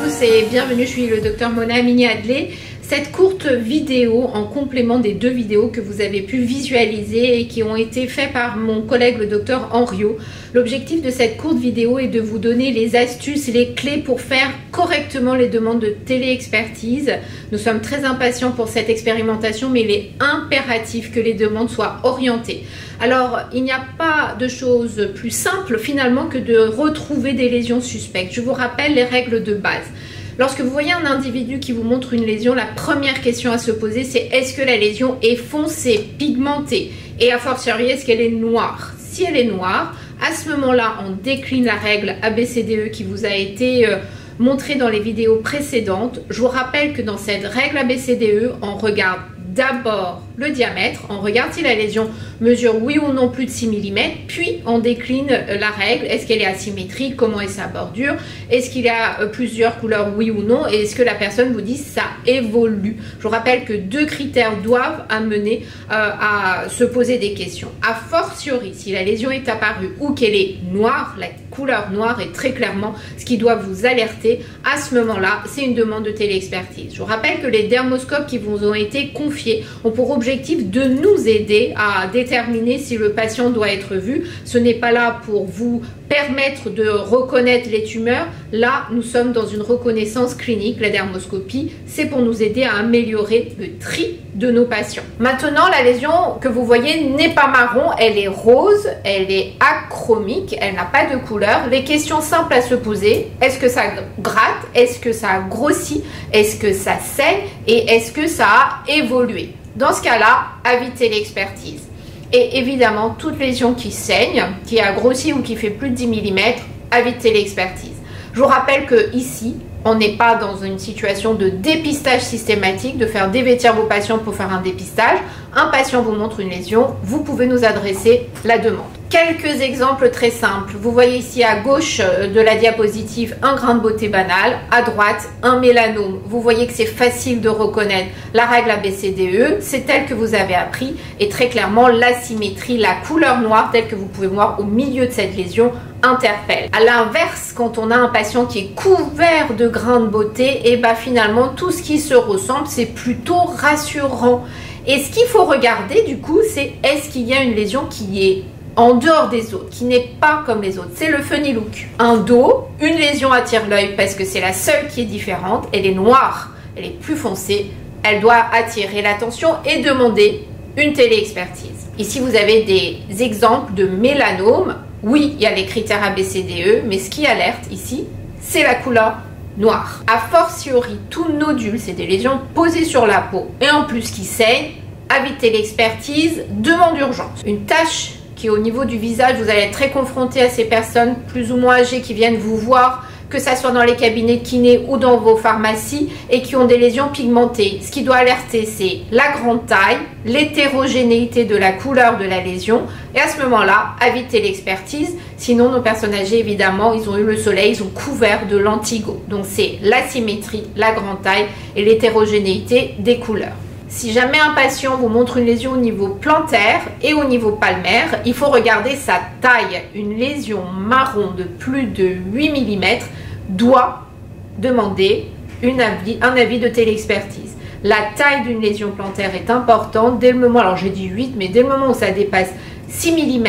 tous et bienvenue, je suis le docteur Mona Amini-Adley. Cette courte vidéo en complément des deux vidéos que vous avez pu visualiser et qui ont été faites par mon collègue le docteur Henriot. L'objectif de cette courte vidéo est de vous donner les astuces et les clés pour faire correctement les demandes de téléexpertise. Nous sommes très impatients pour cette expérimentation, mais il est impératif que les demandes soient orientées. Alors, il n'y a pas de chose plus simple finalement que de retrouver des lésions suspectes. Je vous rappelle les règles de base. Lorsque vous voyez un individu qui vous montre une lésion, la première question à se poser, c'est est-ce que la lésion est foncée, pigmentée et a fortiori, est-ce qu'elle est noire? Si elle est noire, à ce moment-là, on décline la règle ABCDE qui vous a été montrée dans les vidéos précédentes. Je vous rappelle que dans cette règle ABCDE, on regarde d'abord le diamètre, on regarde si la lésion mesure oui ou non plus de 6 mm, puis on décline la règle, est-ce qu'elle est asymétrique, comment est sa bordure, est-ce qu'il y a plusieurs couleurs oui ou non, et est-ce que la personne vous dit ça évolue. Je vous rappelle que deux critères doivent amener à se poser des questions. A fortiori, si la lésion est apparue ou qu'elle est noire, la couleur noire est très clairement ce qui doit vous alerter. À ce moment-là, c'est une demande de téléexpertise. Je vous rappelle que les dermoscopes qui vous ont été confiés ont pour objectif de nous aider à déterminer si le patient doit être vu. Ce n'est pas là pour vous permettre de reconnaître les tumeurs. Là, nous sommes dans une reconnaissance clinique. La dermoscopie, c'est pour nous aider à améliorer le tri de nos patients. Maintenant, la lésion que vous voyez n'est pas marron, elle est rose, elle est achromique, elle n'a pas de couleur. Les questions simples à se poser, est-ce que ça gratte, est-ce que ça grossit, est-ce que ça saigne et est-ce que ça a évolué? Dans ce cas-là, avis de téléexpertise. Et évidemment, toute lésion qui saigne, qui a grossi ou qui fait plus de 10 mm, avis de téléexpertise. Je vous rappelle que ici, on n'est pas dans une situation de dépistage systématique, de faire dévêtir vos patients pour faire un dépistage. Un patient vous montre une lésion, vous pouvez nous adresser la demande. Quelques exemples très simples. Vous voyez ici à gauche de la diapositive un grain de beauté banal, à droite un mélanome. Vous voyez que c'est facile de reconnaître la règle ABCDE, c'est telle que vous avez appris et très clairement l'asymétrie, la couleur noire telle que vous pouvez voir au milieu de cette lésion interpelle. À l'inverse, quand on a un patient qui est couvert de grains de beauté, et bien finalement tout ce qui se ressemble c'est plutôt rassurant. Et ce qu'il faut regarder du coup, c'est est-ce qu'il y a une lésion qui est en dehors des autres, qui n'est pas comme les autres. C'est le funny look. Un dos, une lésion attire l'œil parce que c'est la seule qui est différente. Elle est noire, elle est plus foncée. Elle doit attirer l'attention et demander une téléexpertise. Ici, vous avez des exemples de mélanome. Oui, il y a les critères ABCDE, mais ce qui alerte ici, c'est la couleur noire. A fortiori, tout nodule, c'est des lésions posées sur la peau et en plus qui saignent. Avis de téléexpertise, demande d'urgence. Une tache qui est au niveau du visage, vous allez être très confronté à ces personnes plus ou moins âgées qui viennent vous voir, que ça soit dans les cabinets de kiné ou dans vos pharmacies et qui ont des lésions pigmentées. Ce qui doit alerter, c'est la grande taille, l'hétérogénéité de la couleur de la lésion et à ce moment-là, avis de téléexpertise. Sinon, nos personnes âgées, évidemment, ils ont eu le soleil, ils ont couvert de l'antigo. Donc, c'est l'asymétrie, la grande taille et l'hétérogénéité des couleurs. Si jamais un patient vous montre une lésion au niveau plantaire et au niveau palmaire, il faut regarder sa taille. Une lésion marron de plus de 8 mm doit demander un avis de téléexpertise. La taille d'une lésion plantaire est importante. Dès le moment, alors j'ai dit 8, mais dès le moment où ça dépasse 6 mm,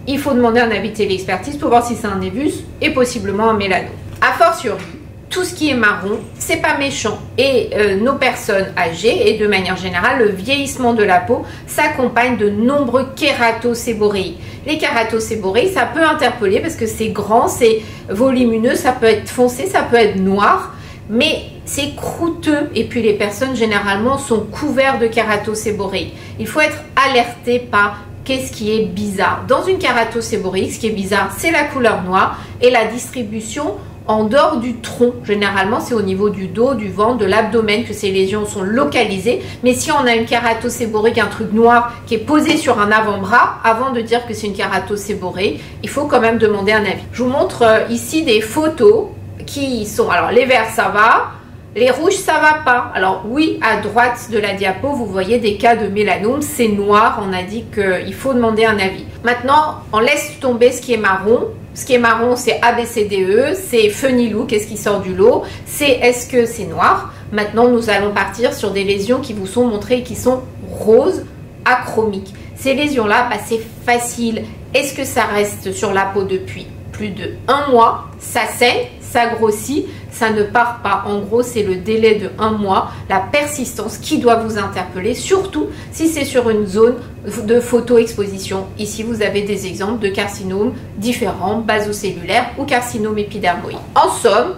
il faut demander un avis de téléexpertise pour voir si c'est un névus et possiblement un mélanome. A fortiori, tout ce qui est marron, c'est pas méchant. Et nos personnes âgées, et de manière générale, le vieillissement de la peau s'accompagne de nombreux kératocéboréies. Les kératocéboréies, ça peut interpeller parce que c'est grand, c'est volumineux, ça peut être foncé, ça peut être noir, mais c'est croûteux. Et puis les personnes, généralement, sont couvertes de kératocéboréies. Il faut être alerté par qu'est-ce qui est bizarre. Dans une kératocéboréie, ce qui est bizarre, c'est la couleur noire et la distribution en dehors du tronc. Généralement, c'est au niveau du dos, du ventre, de l'abdomen que ces lésions sont localisées. Mais si on a une kératocéborée, un truc noir qui est posé sur un avant-bras, avant de dire que c'est une kératocéborée, il faut quand même demander un avis. Je vous montre ici des photos qui sont... Alors, les verts, ça va. Les rouges, ça va pas. Alors oui, à droite de la diapo, vous voyez des cas de mélanome. C'est noir, on a dit qu'il faut demander un avis. Maintenant, on laisse tomber ce qui est marron. Ce qui est marron, c'est ABCDE, c'est funny look, est-ce qui sort du lot, c'est est-ce que c'est noir. Maintenant, nous allons partir sur des lésions qui vous sont montrées, qui sont roses, achromiques. Ces lésions-là, c'est facile. Est-ce que ça reste sur la peau depuis plus de 1 mois? Ça saigne, ça grossit, ça ne part pas. En gros, c'est le délai de 1 mois, la persistance qui doit vous interpeller, surtout si c'est sur une zone de photo-exposition. Ici, vous avez des exemples de carcinomes différents, basocellulaires ou carcinomes épidermoïdes. En somme,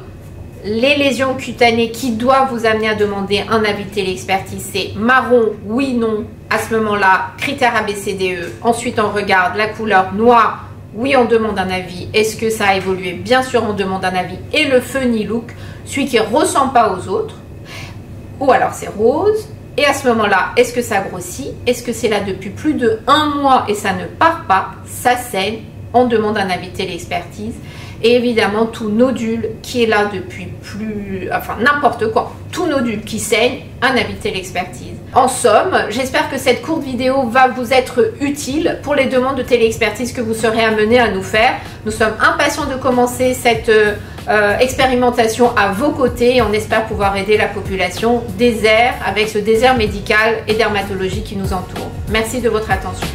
les lésions cutanées qui doivent vous amener à demander un avis de téléexpertise, c'est marron, oui, non. À ce moment-là, critère ABCDE. Ensuite, on regarde la couleur noire. Oui, on demande un avis. Est-ce que ça a évolué? Bien sûr, on demande un avis. Et le funny look, celui qui ne ressemble pas aux autres. Ou alors c'est rose. Et à ce moment-là, est-ce que ça grossit? Est-ce que c'est là depuis plus de 1 mois et ça ne part pas? Ça saigne. On demande un avis de téléexpertise. Et évidemment, tout nodule qui est là depuis n'importe quoi, tout nodule qui saigne, un avis de téléexpertise. En somme, j'espère que cette courte vidéo va vous être utile pour les demandes de téléexpertise que vous serez amenés à nous faire. Nous sommes impatients de commencer cette expérimentation à vos côtés et on espère pouvoir aider la population désert avec ce désert médical et dermatologique qui nous entoure. Merci de votre attention.